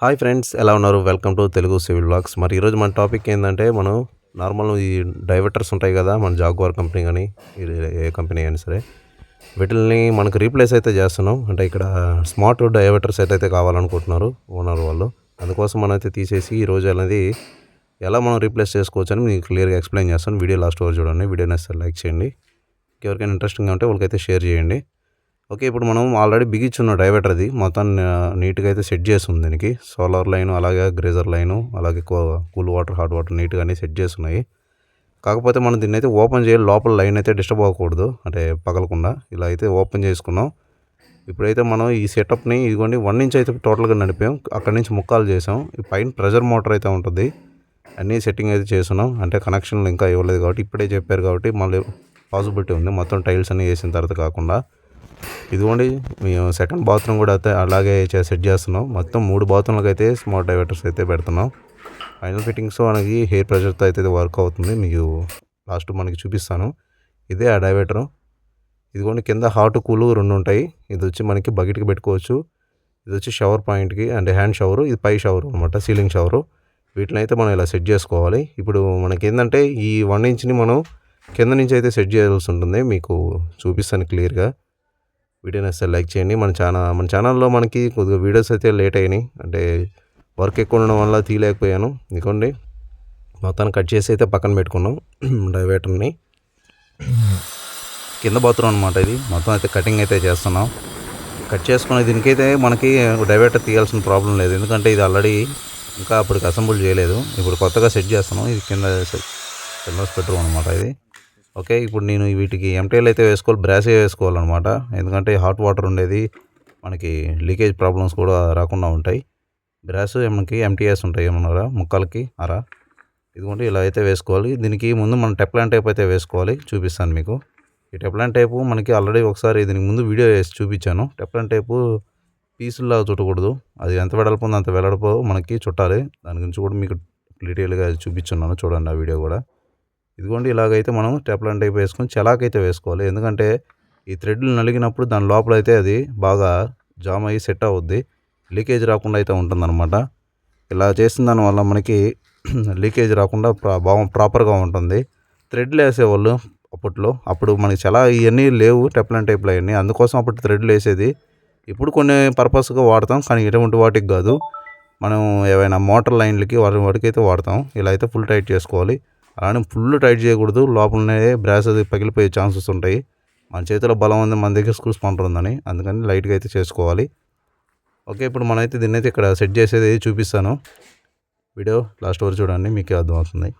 Hi friends, ఎలా ఉన్నారు? Welcome to Telugu civil vlogs. మరి ఈరోజు మన టాపిక్ ఏందంటే, మనం నార్మల్ ఈ డైవర్టర్స్ ఉంటాయి కదా! మన జాగ్వార్ కంపెనీ గానీ, ఇది ఏ కంపెనీ అయినా సరే, వీటిల్ని మనకు రీప్లేస్ అయితే చేస్తున్నాం. అంటే ఇక్కడ స్మార్ట్ డైవర్టర్స్ ఏదైతే కావాలనుకుంటున్నారు ఓనర్ వాళ్ళు. అందుకోసం మనమైతే తీసేసి ఈరోజు అనేది ఎలా మనం రీప్లేస్ చేసుకోవచ్చని మీకు క్లియర్‌గా ఎక్స్‌ప్లెయిన్ చేస్తాను. వీడియో లాస్ట్ వరకు చూడండి. వీడియో నచ్చితే లైక్ చేయండి. ఎవరికైనా ఇంట్రెస్టింగ్‌గా ఉంటే వాళ్ళకైతే షేర్ చేయండి. ఓకే. ఇప్పుడు మనం ఆల్రెడీ బిగించున్న డైవర్టర్‌ది మొత్తం నీట్‌గా అయితే సెట్ చేసుంది దీనికి. సోలార్ లైను, అలాగే గ్రేజర్ లైను, అలాగే కూల్ వాటర్, హాట్ వాటర్ నీట్‌గా అన్నీ సెట్ చేసున్నాయి. కాకపోతే మనం దీన్నైతే ఓపెన్ చేయాలి. లోపల లైన్ అయితే డిస్టర్బ్ అవ్వకూడదు. అంటే పగలకుండా. ఇలా అయితే ఓపెన్ చేసుకున్నాం. ఇప్పుడైతే మనం ఈ సెటప్‌ని ఇదిగోండి 1 ఇంచ్ అయితే టోటల్‌గా నడిపాం. అక్కడి నుంచి ముక్కాలు చేసాం. ఈ పైన ప్రెషర్ మోటర్ అయితే ఉంటది. అన్నీ సెట్టింగ్ అయితే చేసున్నాం. అంటే కనెక్షన్‌లు ఇంకా ఇవ్వలేదు కాబట్టి ఇప్పుడే చెప్పారు కాబట్టి మళ్ళీ పాసిబిలిటీ ఉంది. మొత్తం టైల్స్ అన్నీ ఏసిన తర్వాత కాకుండా. ఇదిగోండి మేము సెకండ్ బాత్రూమ్ కూడా అయితే అలాగే సెట్ చేస్తున్నాం. మొత్తం 3 బాత్రూమ్‌లకైతే స్మార్ట్ డైవర్టర్స్ అయితే పెడుతున్నాం. ఫైనల్ ఫిట్టింగ్స్ మనకి హెయిర్ ప్రెషర్‌తో అయితే వర్క్ అవుతుంది. మీకు లాస్ట్ మనకి చూపిస్తాను. ఇదే ఆ డైవర్టరు. ఇదిగోండి కింద హాట్, కూల్ 2 ఉంటాయి. ఇదొచ్చి మనకి బకెట్‌కి పెట్టుకోవచ్చు. ఇదొచ్చి షవర్ పాయింట్‌కి అంటే హ్యాండ్ షవరు. ఇది పై షవర్ అనమాట. Ceiling shower. వీటినైతే మనం ఇలా సెట్ చేసుకోవాలి. ఇప్పుడు మనకేందంటే ఈ 1 ఇంచ్‌ని మనం కింద నుంచి అయితే సెట్ చేయాల్సి ఉంటుంది. మీకు చూపిస్తాను క్లియర్‌గా. వీడియో నచ్చితే లైక్ చేయండి. మన ఛానల్‌లో మనకి కొద్దిగా వీడియోస్ అయితే లేట్ అయినాయి. అంటే వర్క్ ఎక్కువ ఉండడం వల్ల తీయలేకపోయాను. ఇదిగోండి మొత్తాన్ని కట్ చేసి అయితే పక్కన పెట్టుకున్నాం డైవర్టర్‌ని. కింద బాత్రూమ్ అనమాట ఇది. మొత్తం అయితే కటింగ్ అయితే చేస్తున్నాం. కట్ చేసుకునే దీనికైతే మనకి డైవర్టర్ తీయాల్సిన ప్రాబ్లం లేదు. ఎందుకంటే ఇది ఆల్రెడీ ఇంకా అప్పటికి అసెంబుల్ చేయలేదు. ఇప్పుడు కొత్తగా సెట్ చేస్తున్నాం. ఇది చిల్డ్రన్స్ బెడ్రూమ్ అనమాట ఇది. ఓకే. ఇప్పుడు నేను వీటికి ఎంటీఎల్ అయితే వేసుకోవాలి. బ్రాసే వేసుకోవాలన్నమాట. ఎందుకంటే హాట్ వాటర్ ఉండేది. మనకి లీకేజ్ ప్రాబ్లమ్స్ కూడా రాకుండా ఉంటాయి. బ్రాస్ మనకి ఎంటీఎస్ ఉంటాయి ఏమన్నారా ముక్కలకి ఇదిగోండి ఇలా అయితే వేసుకోవాలి. దీనికి ముందు మనం టెఫ్లాన్ టేప్ అయితే వేసుకోవాలి. చూపిస్తాను మీకు. ఈ టెఫ్లాన్ టేపు మనకి ఆల్రెడీ ఒకసారి దీనికి ముందు వీడియో వేసి చూపించాను. టెఫ్లాన్ టేపు పీసుల్లాగా చుట్టకూడదు. అది ఎంత వెడల్పు ఉందో అంత వెడల్పు మనకి చుట్టాలి. దాని గురించి కూడా మీకు డీటెయిల్‌గా చూపించున్నాను. చూడండి ఆ వీడియో కూడా. ఇదిగోండి ఇలాగైతే మనం టెఫ్లాన్ టేప్ వేసుకొని చెలాకైతే వేసుకోవాలి. ఎందుకంటే ఈ థ్రెడ్లు నలిగినప్పుడు దాని లోపల అయితే అది బాగా జామ్ అయ్యి సెట్ అవుద్ది. లీకేజ్ రాకుండా అయితే ఉంటుందన్నమాట. ఇలా చేసిన దానివల్ల మనకి లీకేజ్ రాకుండా ప్రాపర్‌గా ఉంటుంది. థ్రెడ్లు వేసేవాళ్ళు అప్పుడు మనకి ఇవన్నీ లేవు టెఫ్లాన్ టేప్లు అయన్నీ. అందుకోసం అప్పుడు థ్రెడ్లు వేసేది. ఇప్పుడు కొన్ని పర్పస్‌గా వాడతాం. కానీ ఇటువంటి వాటికి కాదు. మనం ఏవైనా మోటార్ లైన్లకి వాటికైతే వాడతాం. ఇలా అయితే ఫుల్ టైట్ చేసుకోవాలి. అలానే ఫుల్ టైట్ చేయకూడదు. లోపలనే బ్రాస్ అది పగిలిపోయే ఛాన్సెస్ ఉంటాయి. మన చేతిలో బలం ఉంది, మన దగ్గర స్క్రూ స్పానర్ ఉందని. అందుకని లైట్‌గా అయితే చేసుకోవాలి. ఓకే. ఇప్పుడు మనమైతే దీన్నైతే ఇక్కడ సెట్ చేసేది చూపిస్తాను. వీడియో లాస్ట్ వరకు చూడండి. మీకే అర్థమవుతుంది.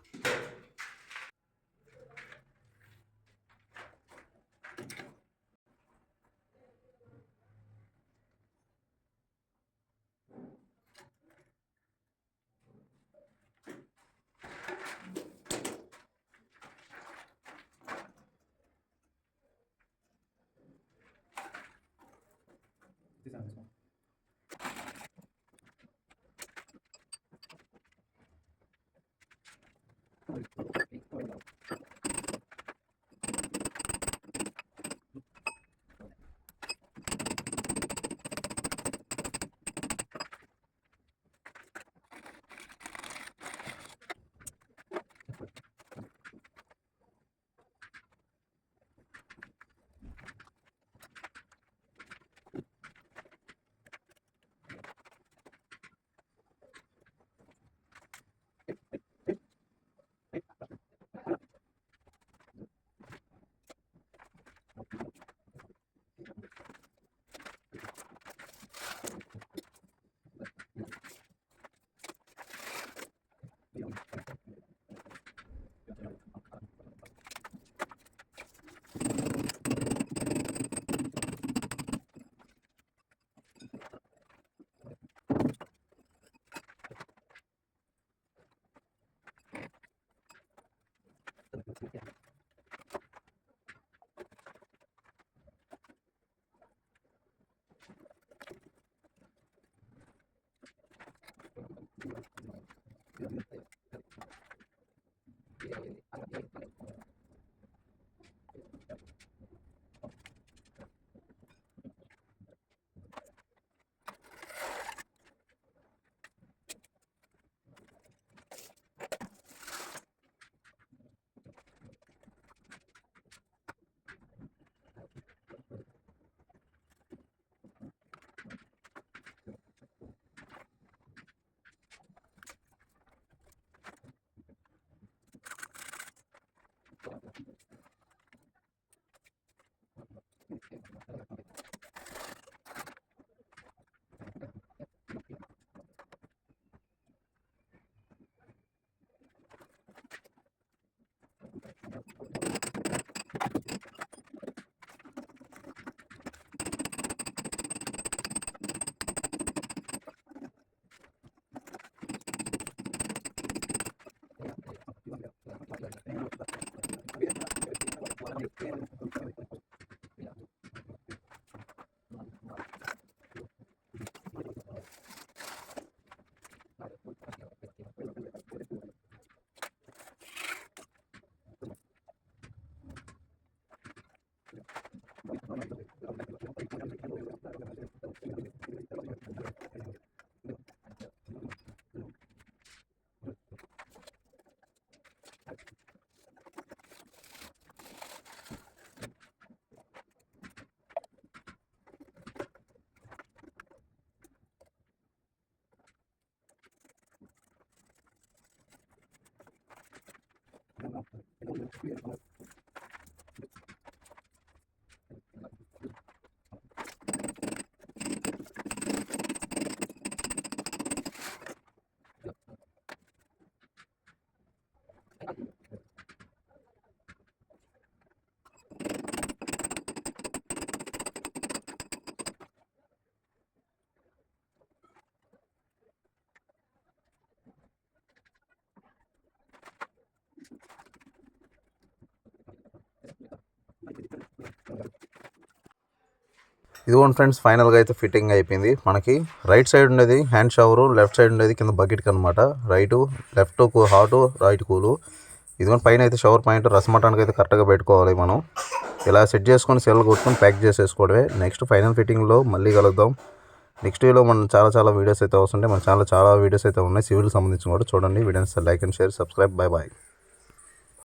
ఇదిగోండి ఫ్రెండ్స్, ఫైనల్గా అయితే ఫిట్టింగ్ అయిపోయింది. మనకి రైట్ సైడ్ ఉండేది హ్యాండ్ షవరు, లెఫ్ట్ సైడ్ ఉండేది కింద బకెట్కి అనమాట. Left hot, right cool. ఇదిగోండి పైన అయితే షవర్ పాయింట్ రసమటానికి అయితే కరెక్ట్గా పెట్టుకోవాలి. మనం ఇలా సెట్ చేసుకొని సెల్ కొట్టుకొని ప్యాక్ చేసేసుకోవడమే. నెక్స్ట్ ఫైనల్ ఫిట్టింగ్లో మళ్ళీ కలుద్దాం. నెక్స్ట్ వీడియోలో మనం చాలా వీడియోస్ అయితే వస్తుంటాయి. మన ఛానల్లో చాలా వీడియోస్ అయితే ఉన్నాయి సివిల్ సంబంధించిన కూడా. చూడండి videos like and share, subscribe. Bye.